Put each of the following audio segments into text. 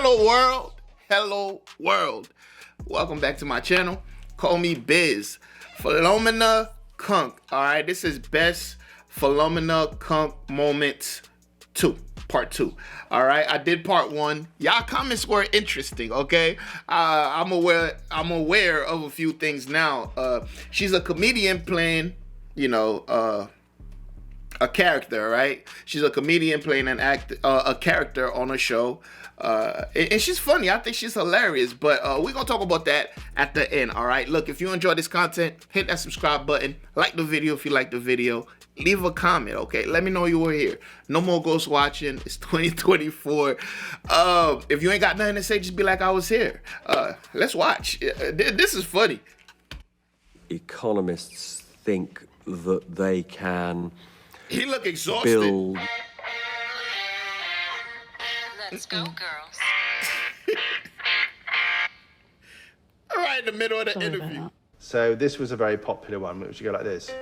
Hello world, hello world. Welcome back to my channel. Call me Biz. Philomena Cunk. Alright, this is best Philomena Cunk moments 2. Part 2. Alright, I did part 1. Y'all comments were interesting, okay? I'm aware of a few things now. She's a comedian playing, a character, right? She's a comedian playing a character on a show. And she's funny. I think she's hilarious. But we're going to talk about that at the end, all right? Look, if you enjoy this content, hit that subscribe button. Like the video if you like the video. Leave a comment, okay? Let me know you were here. No more ghost watching. It's 2024. If you ain't got nothing to say, just be like, I was here. Let's watch. This is funny. Economists think that they can... He look exhausted. Let's go, girls. All right, in the middle of the interview. So this was a very popular one, which would go like this.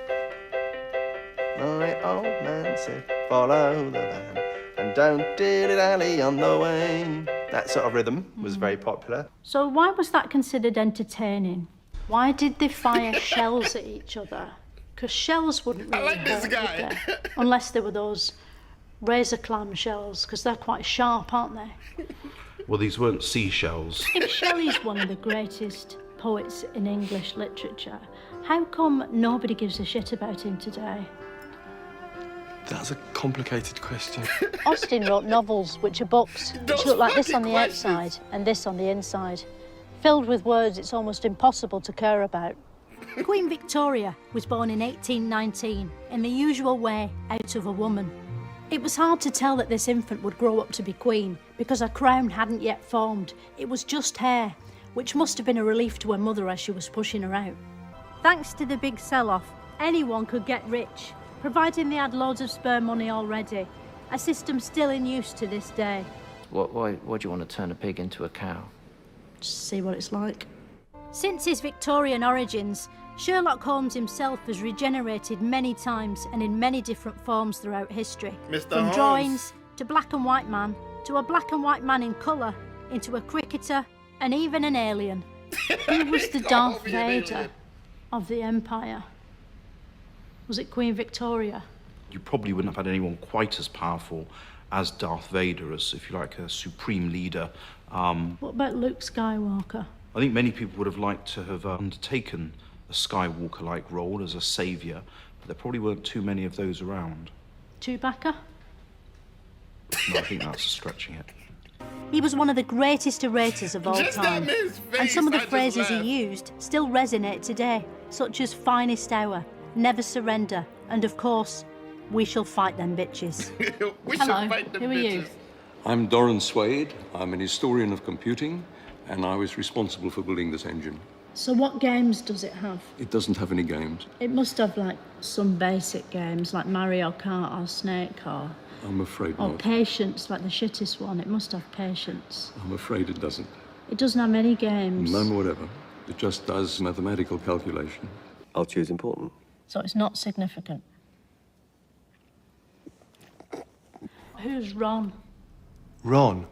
My old man said, follow the line and don't dilly-dally on the way. That sort of rhythm was very popular. So why was that considered entertaining? Why did they fire shells at each other? Because shells wouldn't really hurt, would they? Unless they were those razor clam shells, because they're quite sharp, aren't they? Well, these weren't seashells. If Shelley's one of the greatest poets in English literature, how come nobody gives a shit about him today? That's a complicated question. Austen wrote novels, which are books, which look like this on the outside and this on the inside. Filled with words it's almost impossible to care about. Queen Victoria was born in 1819, in the usual way, out of a woman. It was hard to tell that this infant would grow up to be queen, because her crown hadn't yet formed. It was just hair, which must have been a relief to her mother as she was pushing her out. Thanks to the big sell-off, anyone could get rich, providing they had loads of spare money already, a system still in use to this day. Why do you want to turn a pig into a cow? Just see what it's like. Since his Victorian origins, Sherlock Holmes himself has regenerated many times and in many different forms throughout history. From drawings, to black and white man, to a black and white man in colour, into a cricketer, and even an alien. Who was the Darth Vader of the Empire? Was it Queen Victoria? You probably wouldn't have had anyone quite as powerful as Darth Vader, as, if you like, a supreme leader. What about Luke Skywalker? I think many people would have liked to have undertaken a Skywalker-like role as a saviour, but there probably weren't too many of those around. Chewbacca? No, I think that's stretching it. He was one of the greatest orators of all time, and some of the phrases he used still resonate today, such as finest hour, never surrender, and of course, we shall fight them bitches. Hello, who are you? I'm Doran Swade. I'm an historian of computing, and I was responsible for building this engine. So what games does it have? It doesn't have any games. It must have, like, some basic games, like Mario Kart or Snake or... I'm afraid or not. Patience, like the shittest one. It must have Patience. I'm afraid it doesn't. It doesn't have any games. None whatever. It just does mathematical calculation. I'll choose important. So it's not significant. Who's Ron? Ron?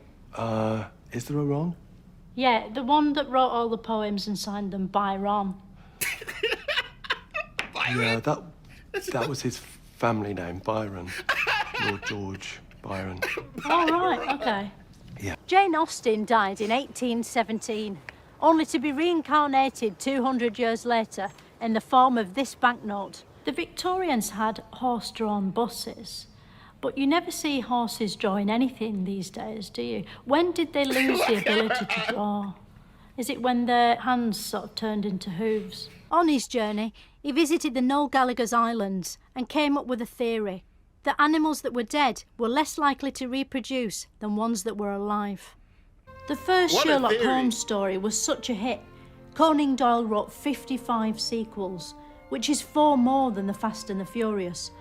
Is there a Ron? Yeah, the one that wrote all the poems and signed them by Ron. Yeah, that was his family name, Byron. Lord George Byron. Oh, right, okay. Yeah. Jane Austen died in 1817, only to be reincarnated 200 years later in the form of this banknote. The Victorians had horse-drawn buses, but you never see horses drawing anything these days, do you? When did they lose the ability to draw? Is it when their hands sort of turned into hooves? On his journey, he visited the Noel Gallagher's Islands and came up with a theory that animals that were dead were less likely to reproduce than ones that were alive. The first Sherlock Holmes story was such a hit, Conan Doyle wrote 55 sequels, which is 4 more than The Fast and the Furious.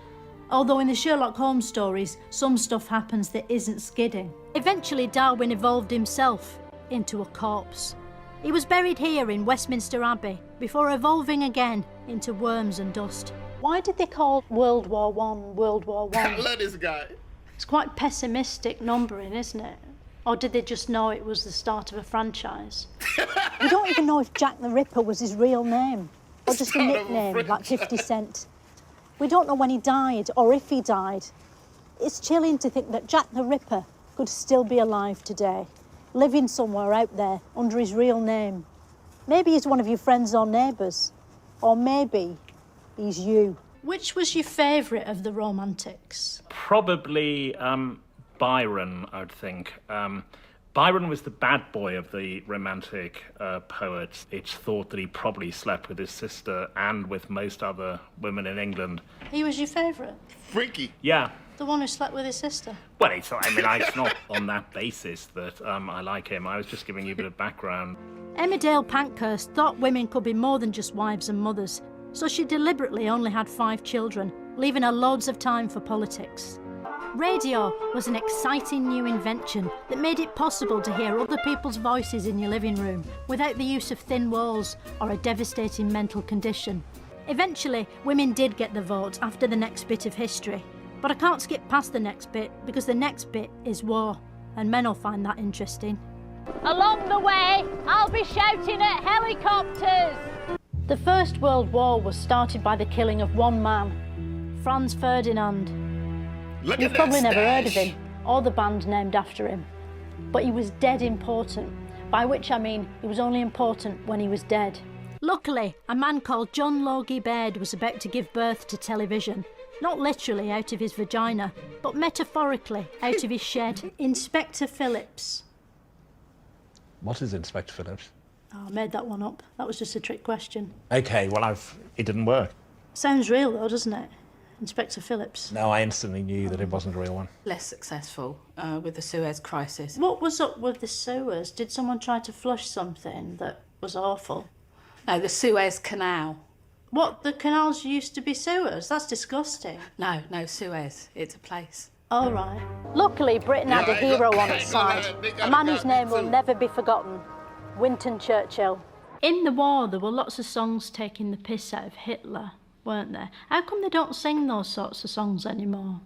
Although in the Sherlock Holmes stories, some stuff happens that isn't skidding. Eventually, Darwin evolved himself into a corpse. He was buried here in Westminster Abbey before evolving again into worms and dust. Why did they call World War I World War I? I love this guy. It's quite pessimistic numbering, isn't it? Or did they just know it was the start of a franchise? We don't even know if Jack the Ripper was his real name, or just a nickname like 50 Cent. We don't know when he died, or if he died. It's chilling to think that Jack the Ripper could still be alive today, living somewhere out there under his real name. Maybe he's one of your friends or neighbours, or maybe he's you. Which was your favourite of the romantics? Probably Byron, I'd think. Byron was the bad boy of the romantic poets. It's thought that he probably slept with his sister and with most other women in England. He was your favourite? Freaky. Yeah. The one who slept with his sister? Well, it's not on that basis that I like him. I was just giving you a bit of background. Emmerdale Pankhurst thought women could be more than just wives and mothers, so she deliberately only had 5 children, leaving her loads of time for politics. Radio was an exciting new invention that made it possible to hear other people's voices in your living room without the use of thin walls or a devastating mental condition. Eventually, women did get the vote after the next bit of history, but I can't skip past the next bit because the next bit is war, and men will find that interesting. Along the way, I'll be shouting at helicopters! The First World War was started by the killing of one man, Franz Ferdinand. You've probably never heard of him, or the band named after him. But he was dead important, by which I mean he was only important when he was dead. Luckily, a man called John Logie Baird was about to give birth to television. Not literally out of his vagina, but metaphorically out of his shed. Inspector Phillips. What is Inspector Phillips? Oh, I made that one up. That was just a trick question. Okay, well, it didn't work. Sounds real though, doesn't it? Inspector Phillips. No, I instantly knew that it wasn't a real one. Less successful with the Suez Crisis. What was up with the sewers? Did someone try to flush something that was awful? No, the Suez Canal. What, the canals used to be sewers? That's disgusting. No, Suez. It's a place. All right. Luckily, Britain had a hero on its side, a man whose name will never be forgotten, Winston Churchill. In the war, there were lots of songs taking the piss out of Hitler, weren't there? How come they don't sing those sorts of songs anymore?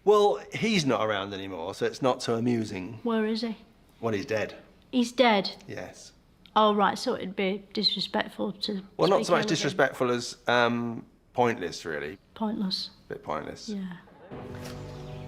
Well, he's not around anymore, so it's not so amusing. Where is he? Well, he's dead. He's dead? Yes. Oh, right, so it'd be disrespectful to Well, not so much ill of him. disrespectful as pointless, really. Pointless. A bit pointless. Yeah.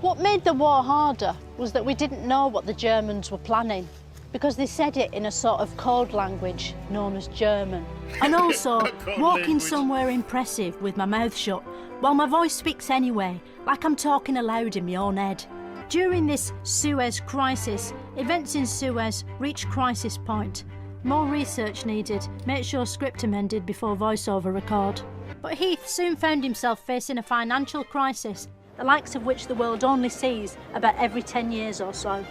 What made the war harder was that we didn't know what the Germans were planning, because they said it in a sort of code language known as German. And also, walking somewhere impressive with my mouth shut, while my voice speaks anyway, like I'm talking aloud in my own head. During this Suez crisis, events in Suez reached crisis point. More research needed, make sure script amended before voiceover record. But Heath soon found himself facing a financial crisis, the likes of which the world only sees about every 10 years or so.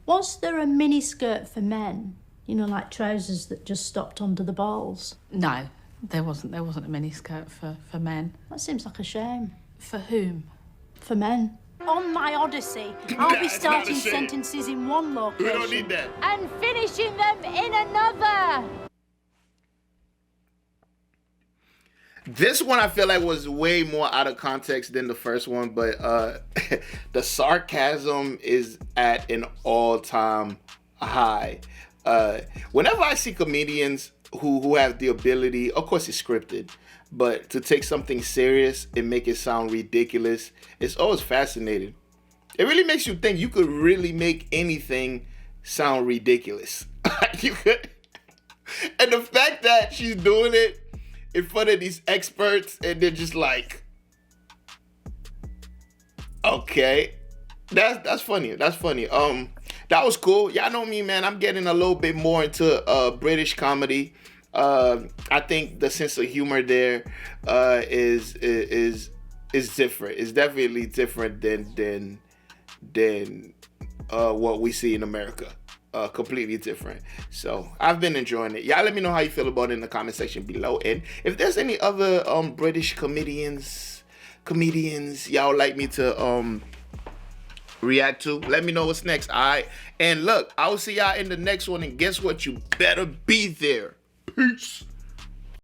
Was there a miniskirt for men? You know, like trousers that just stopped under the balls? No, there wasn't a miniskirt for men. That seems like a shame. For whom? For men. On my odyssey, I'll be starting sentences in one location. We don't need that. And finishing them in another. This one I feel like was way more out of context than the first one, but the sarcasm is at an all-time high. Whenever I see comedians who have the ability, of course it's scripted, but to take something serious and make it sound ridiculous, it's always fascinating. It really makes you think you could really make anything sound ridiculous. You could. And the fact that she's doing it in front of these experts and they're just like, okay, that's funny. That's funny. That was cool. Y'all know me, man. I'm getting a little bit more into British comedy. I think the sense of humor there is different. It's definitely different than what we see in America. Completely different. So I've been enjoying it. Y'all let me know how you feel about it in the comment section below. And if there's any other British comedians y'all like me to react to, let me know what's next. All right. And look, I will see y'all in the next one. And guess what? You better be there. Peace.